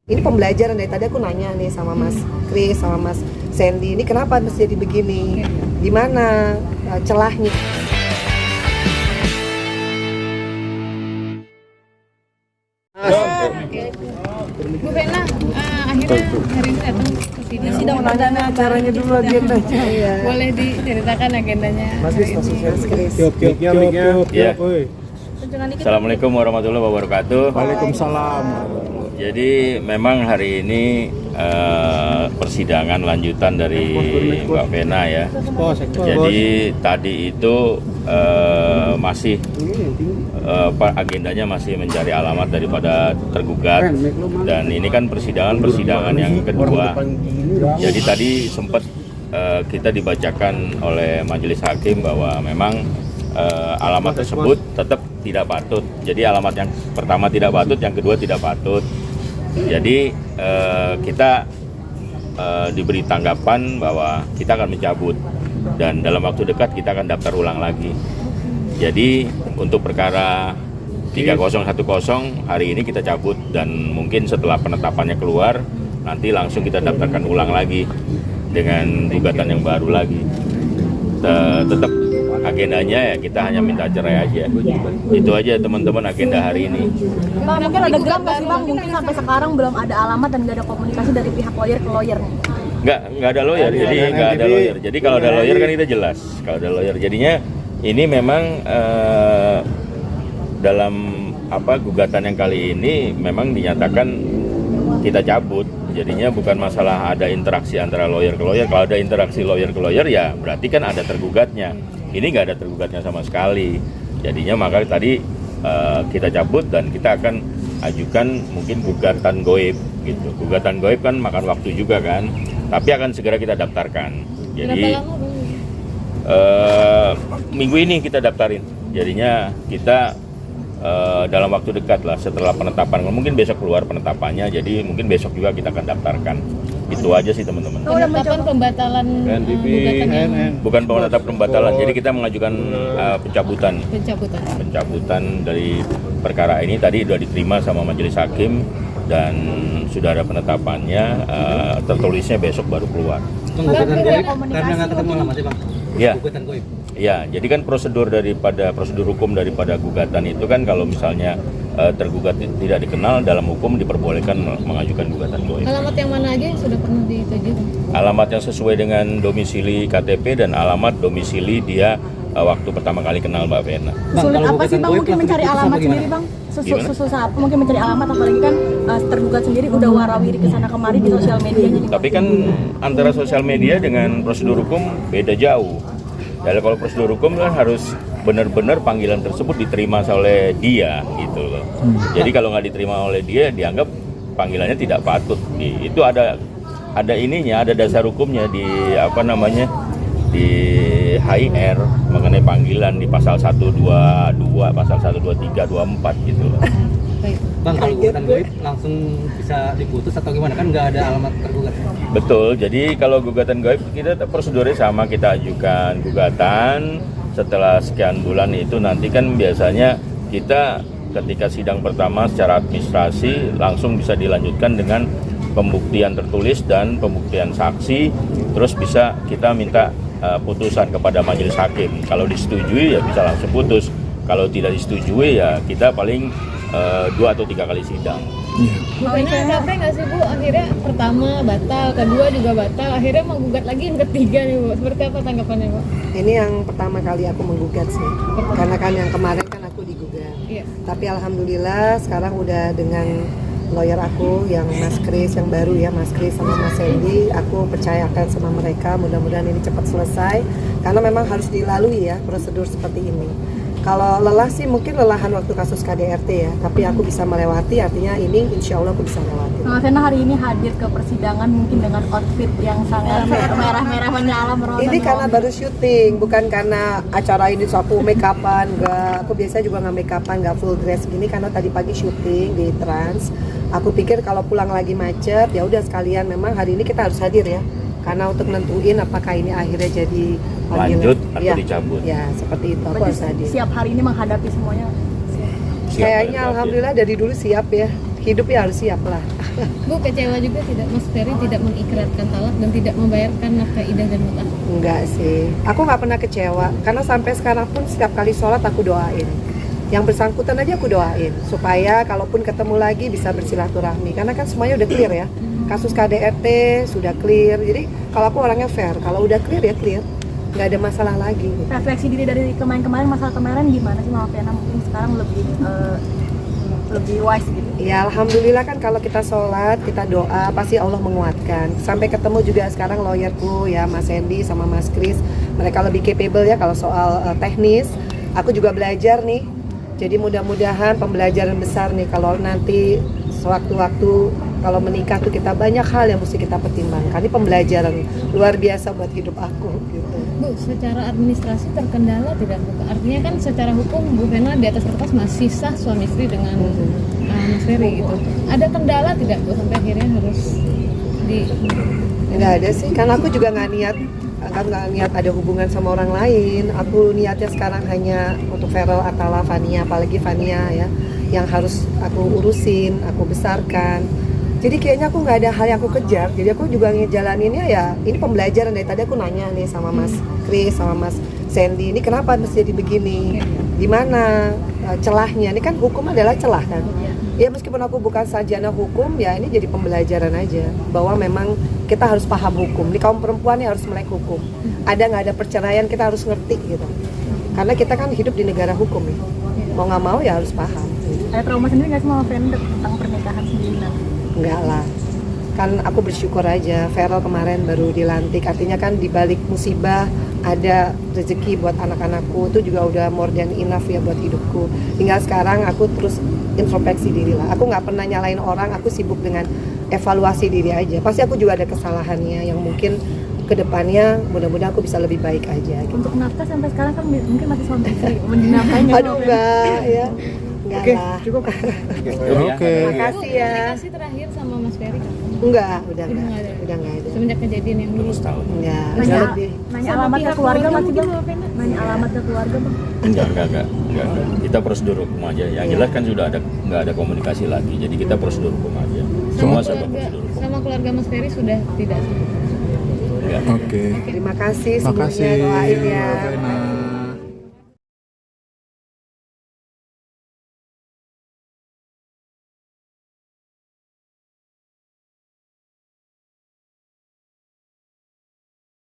Ini pembelajaran dari tadi aku nanya nih sama Mas Kris, sama Mas Sandy, ini kenapa mesti jadi begini? Di mana celahnya? Bu Vena, akhirnya hari ini datang ke sini. Sidang perdana acaranya dulu agendanya. Iya. Boleh diceritakan agendanya? Mas Kris. Ya. Assalamualaikum warahmatullahi wabarakatuh. Waalaikumsalam. Jadi memang hari ini persidangan lanjutan dari Mbak Vena ya. Jadi tadi itu masih agendanya masih mencari alamat daripada tergugat, dan ini kan persidangan yang kedua. Jadi tadi sempat kita dibacakan oleh majelis hakim bahwa memang alamat tersebut tetap tidak patut. Jadi alamat yang pertama tidak patut, yang kedua tidak patut. Jadi kita diberi tanggapan bahwa kita akan mencabut, dan dalam waktu dekat kita akan daftar ulang lagi. Jadi untuk perkara 3010 hari ini kita cabut, dan mungkin setelah penetapannya keluar nanti langsung kita daftarkan ulang lagi dengan gugatan yang baru lagi. Tetap agendanya ya kita hanya minta cerai aja. Itu aja teman-teman agenda hari ini. Bang, mungkin ada geram nggak sih Bang? Mungkin sampai sekarang belum ada alamat dan nggak ada komunikasi dari pihak lawyer ke lawyer nih. Nggak ada lawyer, jadi nggak ada lawyer. Jadi kalau ada lawyer kan kita jelas. Kalau ada lawyer, jadinya ini memang dalam gugatan yang kali ini memang dinyatakan kita cabut. Jadinya bukan masalah ada interaksi antara lawyer ke lawyer. Kalau ada interaksi lawyer ke lawyer ya berarti kan ada tergugatnya. Ini nggak ada tergugatnya sama sekali. Jadinya maka tadi kita cabut dan kita akan ajukan mungkin gugatan goib gitu. Gugatan goib kan makan waktu juga kan. Tapi akan segera kita daftarkan. Jadi minggu ini kita daftarin. Jadinya kita dalam waktu dekat lah setelah penetapan, mungkin besok keluar penetapannya, jadi mungkin besok juga kita akan daftarkan. Itu aja sih teman-teman. Penetapan pembatalan gugatannya? Bukan penetapan pembatalan, jadi kita mengajukan pencabutan dari perkara ini. Tadi sudah diterima sama majelis hakim dan sudah ada penetapannya, tertulisnya besok baru keluar. Karena nggak ketemu alamatnya Bang. Ya. Gugatan goib. Ya, jadi kan prosedur hukum daripada gugatan itu kan kalau misalnya tergugat tidak dikenal, dalam hukum diperbolehkan mengajukan gugatan goib. Alamat yang mana aja yang sudah pernah dituju? Alamat yang sesuai dengan domisili KTP dan alamat domisili dia waktu pertama kali kenal Mbak Vena. Sulit apa sih Bang mungkin mencari alamat sendiri Bang? Susah apa mungkin mencari alamat, apalagi kan tergugat sendiri udah warawiri kesana kemari di sosial media. Tapi kan antara sosial media dengan prosedur hukum beda jauh. Jadi kalau prosedur hukum kan harus benar-benar panggilan tersebut diterima oleh dia gitu loh. Jadi kalau nggak diterima oleh dia, dianggap panggilannya tidak patut. Itu ada ininya, ada dasar hukumnya di di HIR mengenai panggilan di pasal 122, pasal 123, 24 gitu loh. Bang, kalau gugatan goib langsung bisa diputus atau gimana? Kan nggak ada alamat tergugat. Betul, jadi kalau gugatan goib kita prosedurnya sama, kita ajukan gugatan setelah sekian bulan itu nanti kan biasanya kita ketika sidang pertama secara administrasi langsung bisa dilanjutkan dengan pembuktian tertulis dan pembuktian saksi, terus bisa kita minta putusan kepada majelis hakim. Kalau disetujui ya bisa langsung putus, kalau tidak disetujui ya kita paling 2 atau 3 kali sidang. Bu Vena capek nggak sih Bu? Akhirnya pertama batal, kedua juga batal, akhirnya mau gugat lagi yang ketiga nih Bu. Seperti apa tanggapannya Bu? Ini yang pertama kali aku menggugat sih. Karena kan yang kemarin kan aku digugat. Iya. Tapi alhamdulillah sekarang udah dengan lawyer aku yang Mas Kris yang baru ya, Mas Kris sama Mas Sandy, aku percayakan sama mereka, mudah-mudahan ini cepat selesai karena memang harus dilalui ya prosedur seperti ini. Kalau lelah sih mungkin lelahan waktu kasus KDRT ya, tapi aku bisa melewati, artinya ini insya Allah aku bisa melewati. Mas Vena hari ini hadir ke persidangan mungkin dengan outfit yang sangat merah-merah menyala merotan. Ini karena baru syuting, bukan karena acara ini so aku make upan, enggak. Aku biasa juga nggak make upan, nggak full dress gini karena tadi pagi syuting di Trans. Aku pikir kalau pulang lagi macet, ya udah sekalian memang hari ini kita harus hadir ya. Karena untuk nentuin apakah ini akhirnya jadi lanjut atau ya, dicabut. Ya, seperti itu. Aku harus hadir. Siap hari ini menghadapi semuanya. Kayaknya alhamdulillah dari dulu siap ya. Hidup ya harus siap lah. Bu, kecewa juga tidak Mas Ferry tidak mengikrarkan talak dan tidak membayarkan nafkah idah dan mut'ah? Enggak sih, aku nggak pernah kecewa karena sampai sekarang pun setiap kali sholat aku doain. Yang bersangkutan aja aku doain supaya kalaupun ketemu lagi bisa bersilaturahmi karena kan semuanya udah clear ya. Kasus KDRT sudah clear, jadi kalau aku orangnya fair, kalau udah clear ya clear, nggak ada masalah lagi. Refleksi diri dari kemarin-kemarin, masalah kemarin gimana sih Mama Vena? Mungkin sekarang lebih wise gitu. Ya alhamdulillah kan kalau kita sholat, kita doa pasti Allah menguatkan. Sampai ketemu juga sekarang lawyerku ya Mas Hendy sama Mas Kris, mereka lebih capable ya kalau soal teknis. Aku juga belajar nih. Jadi mudah-mudahan pembelajaran besar nih kalau nanti sewaktu-waktu kalau menikah tuh kita banyak hal yang mesti kita pertimbangkan. Ini pembelajaran luar biasa buat hidup aku gitu. Bu, secara administrasi terkendala tidak Bu? Artinya kan secara hukum Bu Vena di atas kertas masih sah suami istri dengan Mas Ferry gitu. Ada kendala tidak Bu sampai akhirnya harus di... Nggak ada sih, karena aku juga nggak niat ada hubungan sama orang lain. Aku niatnya sekarang hanya untuk Feral, Atala, Fania, apalagi Fania ya, yang harus aku urusin, aku besarkan. Jadi kayaknya aku nggak ada hal yang aku kejar. Jadi aku juga ngejalaninnya ya, ini pembelajaran. Dari tadi aku nanya nih sama Mas Kris, sama Mas Sandy, ini kenapa mesti jadi begini? Gimana celahnya? Ini kan hukum adalah celah kan? Ya meskipun aku bukan sarjana hukum, ya ini jadi pembelajaran aja bahwa memang kita harus paham hukum. Di kaum perempuan ini harus melek hukum. Ada nggak ada perceraian kita harus ngerti gitu. Karena kita kan hidup di negara hukum ya. Mau nggak mau ya harus paham. Ada trauma sendiri nggak sih Mama Vena tentang pernikahan sendiri nanti? Enggak lah. Kan aku bersyukur aja. Feral kemarin baru dilantik. Artinya kan di balik musibah ada rezeki buat anak-anakku, itu juga udah more than enough ya buat hidupku. Tinggal sekarang aku terus introspeksi diri lah. Aku nggak pernah nyalain orang, aku sibuk dengan evaluasi diri aja. Pasti aku juga ada kesalahannya yang mungkin kedepannya mudah-mudahan aku bisa lebih baik aja. Gitu. Untuk nafkah sampai sekarang kan mungkin masih suami istri menafkahnya. Aduh enggak ya. Enggak lah. Cukup. Oke. Makasih ya. Komunikasi terakhir sama Mas Ferry kapan? Enggak, udah Udah enggak. nggak ada. Udah enggak ada. Semenjak kejadian yang dulu. Setahun. Enggak. Nanya, Udah lebih. nanya alamat ke keluarga masih Bang? Nanya alamat ke keluarga Bang? Enggak. Kita prosedur hukum aja. Yang jelas kan sudah nggak ada komunikasi lagi. Jadi kita prosedur hukum aja. Semua serba prosedur hukum. Sama keluarga Mas Ferry sudah tidak. Enggak. Oke. Terima kasih Makasih. semuanya, doain ya. Mbak Vena.